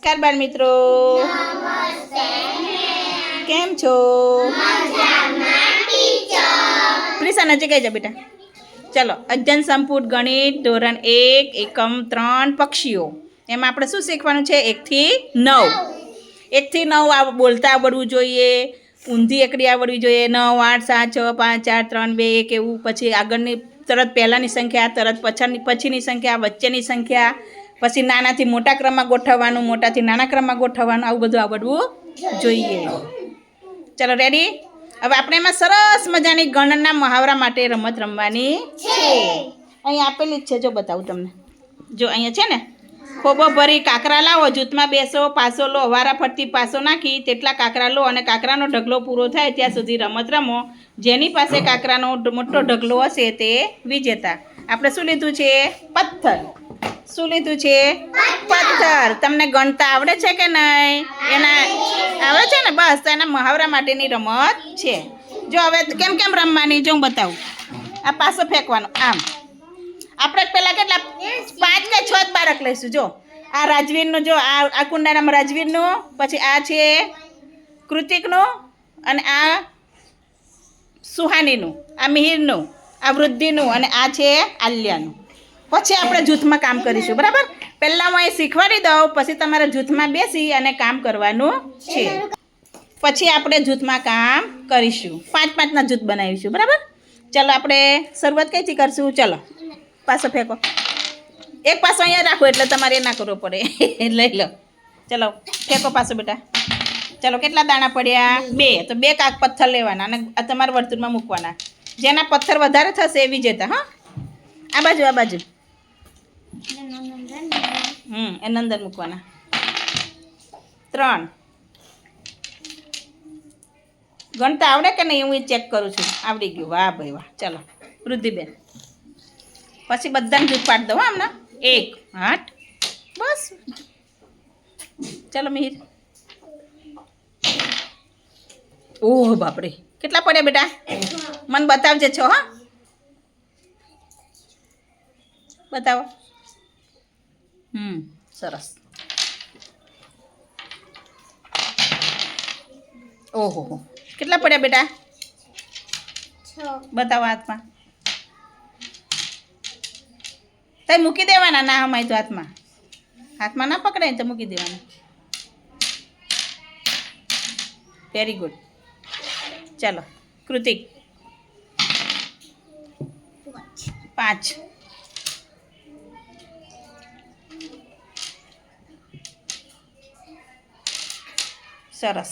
નમસ્કાર બાળ મિત્રો, કેમ છો? પ્લીઝ નજીક આવી જા બેટા. ચલો, અધ્યયન સંપુટ ગણિત ધોરણ 1 એકમ 3 પક્ષીઓ. એમાં આપણે શું શીખવાનું છે? 1 થી 9. 1 થી 9 બોલતા આવડવું જોઈએ, ઊંધી એકડી આવડવી જોઈએ. 9, 8, 7, 6, 5, 4, 3, 2, 1 એવું. પછી આગળની તરત પહેલાંની સંખ્યા, તરત પછીની સંખ્યા, વચ્ચેની સંખ્યા, પછી નાનાથી મોટા ક્રમમાં ગોઠવવાનું, મોટાથી નાના ક્રમમાં ગોઠવવાનું, આવું બધું આવડવું જોઈએ. ચલો રેડી? હવે આપણે એમાં સરસ મજાની ગણના મહાવરા માટે રમત રમવાની છે. અહીં આપેલી જ છે, જો બતાવું તમને. જો અહીંયા છે ને, ખોબો ભરી કાંકરા લાવો, જૂથમાં બેસો, પાસો લો, વારા ફરતી પાસો નાખી તેટલા કાંકરા લો અને કાંકરાનો ઢગલો પૂરો થાય ત્યાં સુધી રમત રમો. જેની પાસે કાંકરાનો મોટો ઢગલો હશે તે વિજેતા. આપણે શું લીધું છે? પથ્થર. શું લીધું છે? પથ્થર. તમને ગણતા આવડે છે કે નહીં? એના આવડે છે ને? બસ તો એના મહાવરા માટેની રમત છે. જો હવે કેમ કેમ રમવાની જો હું બતાવું. આ પાસો ફેંકવાનો આમ. આપણે પહેલાં કેટલા 5 કે 6 જ બાળક લઈશું. જો આ રાજવીરનું, જો આ કુંડાનામાં રાજવીરનું, પછી આ છે કૃતિકનું, અને આ સુહાનીનું, આ મિહિરનું, આ વૃદ્ધિનું, અને આ છે આલ્યાનું. પછી આપણે જૂથમાં કામ કરીશું, બરાબર? પહેલાં હું અહીં શીખવાડી દઉં, પછી તમારે જૂથમાં બેસી અને કામ કરવાનું છે. પછી આપણે જૂથમાં કામ કરીશું. 5-5ના જૂથ બનાવીશું, બરાબર? ચલો, આપણે શરૂઆત કઈથી કરશું? ચલો, પાસો ફેંકો. એક પાસો અહીંયા રાખો એટલે તમારે એ ના કરવો પડે. લઈ લો. ચલો, ફેંકો પાસો બેટા. ચલો, કેટલા દાણા પડ્યા? 2. તો 2 કાક પથ્થર લેવાના અને આ તમારા વર્તુળમાં મૂકવાના. જેના પથ્થર વધારે થશે એ વિજેતા. હા, આ બાજુ, આ બાજુ. એના અંદર મૂકવાના. 3. ગણતા આવડે કે નહીં? હું એ ચેક કરું છું. આવડી ગયું. વાહ ભાઈ વાહ. ચલો, વૃદ્ધિબેન. પછી બધાને જૂથ પાડી દઉં. હમણાં 1, 8. બસ. ચલો મિહિર. ઓહ બાપરે, કેટલા પડ્યા બેટા? મને બતાવજે છો. હા, બતાવો. સરસ. ઓહો, કેટલા પડ્યા બેટા? 6. બતાવો હાથમાં. તઈ મૂકી દેવાના. ના હમાય તો હાથમાં. હાથમાં ના પકડાય તો મૂકી દેવાના. Very good. ચાલો, કૃતિક. 5. સરસ.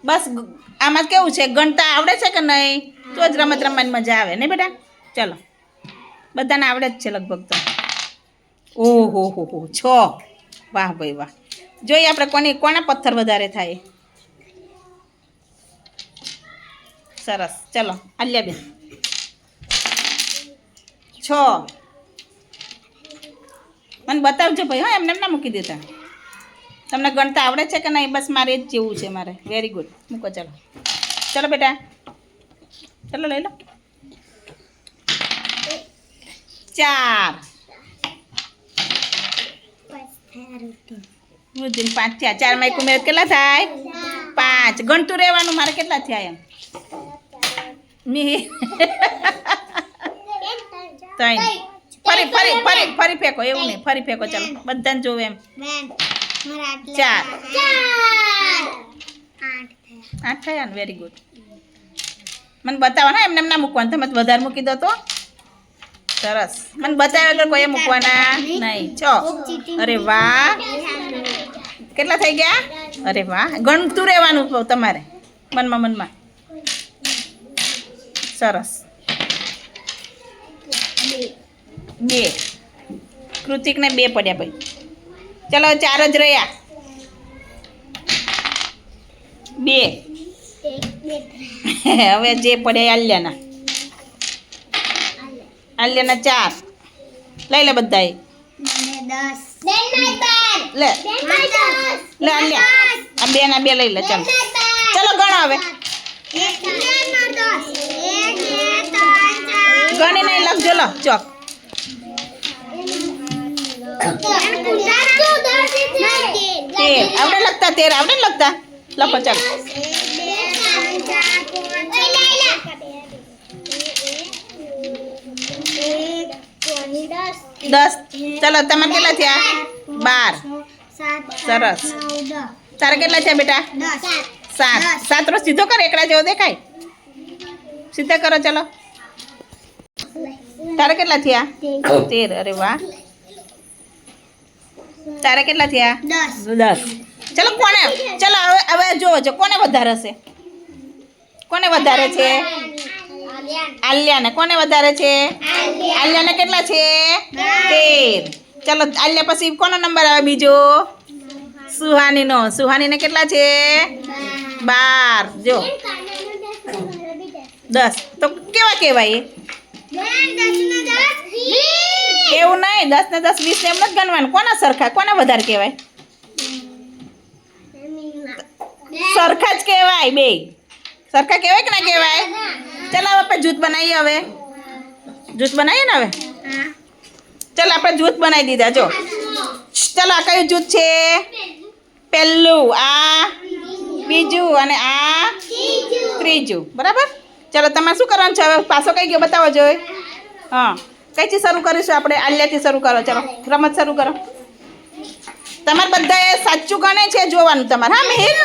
બસ આમાં કેવું છે? ગણતા આવડે છે કે નહીં? તો જ રમત રમવાની મજા આવે ને બેટા? ચલો, બધાને આવડે જ છે લગભગ તો. ઓહો હો હો, 6. વાહ ભાઈ વાહ. જોઈએ આપણે કોના પથ્થર વધારે થાય. સરસ. ચલો, આલ્યાબેન. 6. મને બતાવજો ભાઈ. હા, એમને ના મૂકી દેતા. તમને ગણતા આવડે છે કે નહીં? બસ મારે જ જેવું છે મારે. Very good. મૂકો. ચલો, ચલો બેટા. ચલો, લઈ લો. 4. વૃદ્ધિને 5 થયા. 4 માં 1 ઉમેર કેટલા થાય? 5. ગણતું રહેવાનું. મારે કેટલા થયા એમ? મિહિર 3. ફરી ફેંકો. એવું નહીં, ફરી ફેંકો. ચાલો, બધાને જોવે એમ. 4. 8 થયા ને? Very good. મને બતાવો ને, એમને ના મૂકવાનું. તમે વધારે મૂકી દો તો. સરસ. મને બતાવ્યો એટલે કોઈ મૂકવાના નહીં. 6. અરે વાહ, કેટલા થઈ ગયા? અરે વાહ. ગણતું રહેવાનું તમારે મનમાં. સરસ. 2. કૃતિકને 2 પડ્યા ભાઈ. ચલો, 4 જ રહ્યા. 2. હવે જે પડ્યા આલ્યાના. 4. લઈ લે બધાએ. લે આલ્યા. આ 2 ના 2 લઈ લે. ચાલો, ચલો ગણો હવે. ગણી નહીં લખજો. લો ચોક. 13 આવડે લખતા 13 આવડે ને લખતા લખો ચાલો 10 ચાલો તમારે કેટલા થયા 12 સરસ તારે કેટલા થયા બેટા 7 રોજ સીધો કર એકડા જેવો દેખાય સીધા કરો ચલો તારે કેટલા થયા 13 અરે વાહ તારે કેટલા થયા 10 ચલો કોને ચલો હવે જોવો છો કોને વધારે છે આલ્યાને કોને વધારે છે આલ્યાને કેટલા છે 13 ચલો આલ્યા પછી કોનો નંબર આવે બીજો સુહાનીને કેટલા છે 12 જો 10 તો કેવા કહેવાય એવું નહીં 10 ને 10 20 એમ નથી ગણવાનું કોના સરખા કોના વધારે કહેવાય સરખા જ કહેવાય બે સરખા કહેવાય કે ના કહેવાય ચાલો આપણે જૂથ બનાવીએ હવે જૂથ બનાવીએ ને હવે ચાલો આપણે જૂથ બનાવી દીધા જો ચાલો આ કયું જૂથ છે પહેલું આ બીજું અને આ ત્રીજું બરાબર ચાલો તમારે શું કરવાનું છે હવે પાછો કઈ ગયો બતાવો જોઈએ હા કઈથી શરૂ કરીશું આપણે આલ્યાથી શરૂ કરો ચાલો રમત શરૂ કરો તમારે બધાએ સાચું ગણે છે જોવાનું તમારે હા મિહિર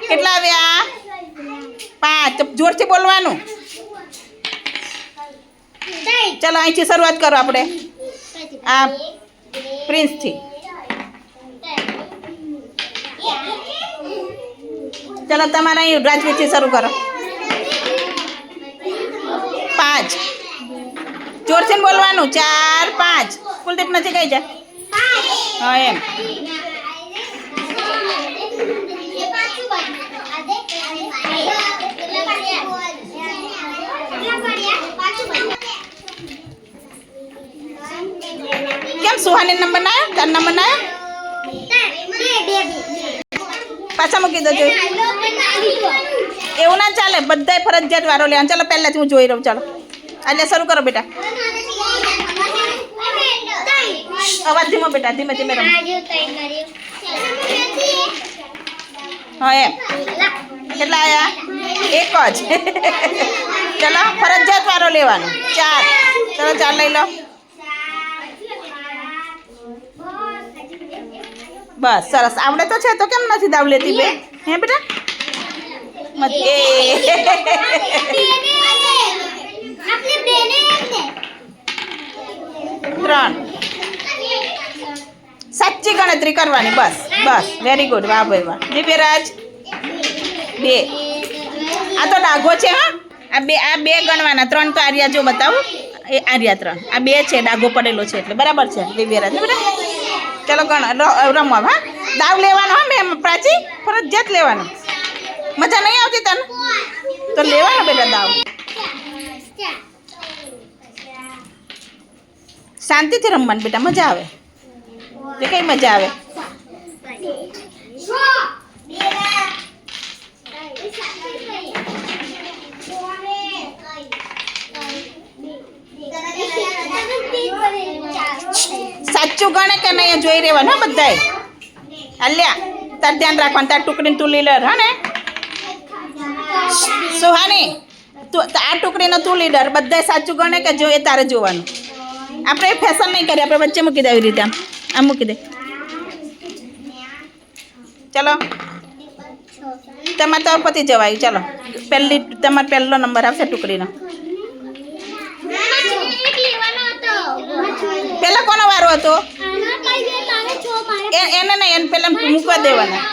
કેટલા આવ્યા 5 જોરથી બોલવાનું ચાલો અહીંથી શરૂઆત કરો આપણે આ પ્રિન્સથી ચાલો તમારે અહીં રાજવીરથી શરૂ કરો 5 જોરથી બોલવાનું 4 5 કુલદીપ નથી કઈ જા હા એમ કેમ સુહાની નંબર ના આવ્યો તાર નંબર ના આવ્યો પાછા મૂકી દો જોઈ એવું ના ચાલે બધાય ફરજિયાત વારો લેવાનું ચાલો પહેલાથી હું જોઈ રહું ચાલો એટલે શરૂ કરો બેટા અવાજ ધીમો બેટા ધીમે ધીમે રમ હા એમ કેટલા આવ્યા એક જ ચાલો ફરજિયાત વારો લેવાનો 4 ચાલો 4 લઈ લો બસ સરસ આવડે તો છે તો કેમ નથી દાવ લેતી બે હે બેટા ત્રણ સાચી ગણતરી કરવાની બસ બસ વેરી ગુડ વાહ ભાઈ વાહ દિવ્યરાજ 2 આ તો ડાઘો છે હા આ બે ગણવાના 3 તો આર્યા જો બતાવું એ આર્યા 3 આ 2 છે ડાઘો પડેલો છે એટલે બરાબર છે દિવ્યરાજ બેટા ચલો રમવા હા દાવ લેવાનો હા મેં પ્રાચી ફરજિયાત લેવાનો મજા નહીં આવતી તને તો લેવાનો બેટા દાવ શાંતિથી રમવાનું બેટા મજા આવે તો કઈ મજા આવે સાચું ગણે કે નહીં જોઈ રહેવાનું હા બધાએ અલ્યા તાર ધ્યાન રાખવાનું તાર ટુકડીને તું લીડર હા ને સુહાની તું આ ટુકડીનો તું લીડર બધાએ સાચું ગણે કે જો એ તારે જોવાનું આપણે એ ફેશન નહીં કરીએ આપણે વચ્ચે મૂકી દે આવી રીતે આમ મૂકી દે ચલો તમારે તો પતી જવાયું ચાલો તમારે પહેલો નંબર આવશે ટુકડીનો પેલા કોનો વારો હતો એને નહીં એને પેલા મૂકવા દેવાના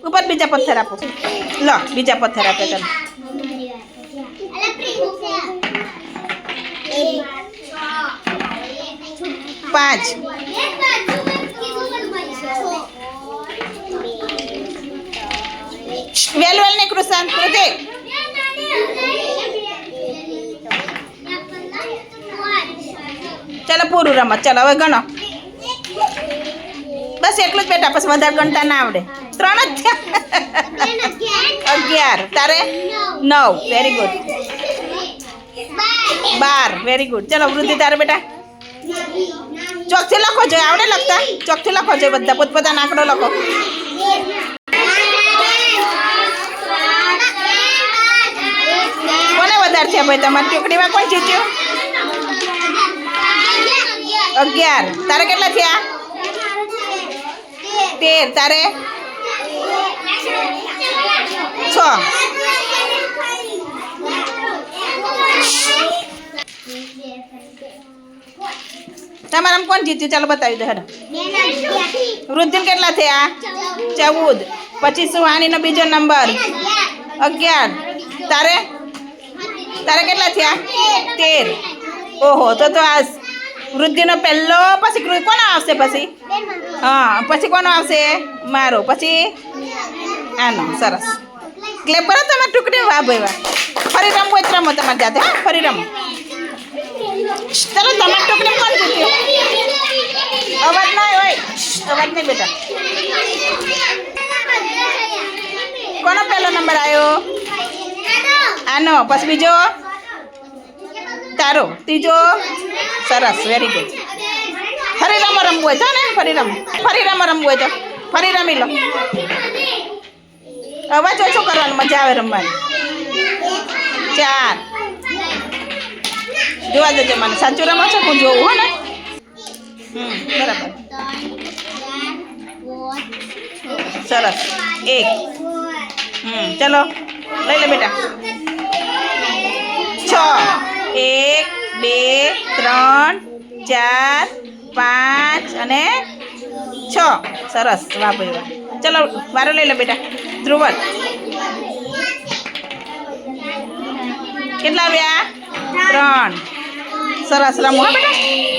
ઉપર બીજા પથ્થર આપો લો બીજા પથ્થર આપે ચાલો 5 વેલ ને કૃષાંત કૃતિક ચાલો પૂરું રમત ચાલો હવે ગણો બસ એટલું જ બેટા પછી વધારે ગણતા ના આવડે 3 જ થયા 11 તારે 9 વેરી ગુડ 12 વેરી ગુડ ચાલો વૃદ્ધિ તારે બેટા ચોકથી લખો જોઈએ, આવડે લખતા? ચોકથી લખો જોઈએ, બધા પોતપોતાનો આંકડો લખો. કોને વધારે થયા ભાઈ તમારી ટુકડીમાં? કોણ જીત્યું? 11. તારે કેટલા થયા? 13. તારે 6. તમારામાં કોણ જીત્યું? ચાલો બતાવી દો. હેડો. વૃદ્ધિને કેટલા થયા? 14. પછી સુહાનીનો બીજો નંબર 11. તારે કેટલા થયા? 13. ઓહો, તો આ વૃદ્ધિનો પહેલો, પછી કોનો આવશે? પછી હા, પછી કોનો આવશે? મારો. પછી આનો. સરસ. ક્લેપ કરો તમારી ટુકડી. વાહ ભાઈ વાહ. ફરી રમવું જ રમો તમારી જાતે. હા, ફરી રમો. ચાલો, તમારી ટુકડી કોણ જીત્યું? અવાજ ના હોય. અવાજ નહીં બેટા. કોનો પહેલો નંબર આવ્યો? આનો. પછી બીજો તારો. ત્રીજો. સરસ. Very good. ફરી રમો રમવું હોય તો ને? ફરી રમો રમવું હોય તો ફરી રમી લો. અવાજ ઓછો કરવાનો, મજા આવે રમવાની. 4. જોવા જજો મને. સાચું રમો છો? હું જોઉં હો ને. બરાબર. સરસ. 1. ચલો લઈ લે બેટા. 6. 1 2 3 4 5 અને 6. સરસ. વાહ ભાઈ વાહ. ચલો વારો લઈ લે બેટા. ધ્રુવન કેટલા આવ્યા? 3. સરસ. રમો હા બેટા.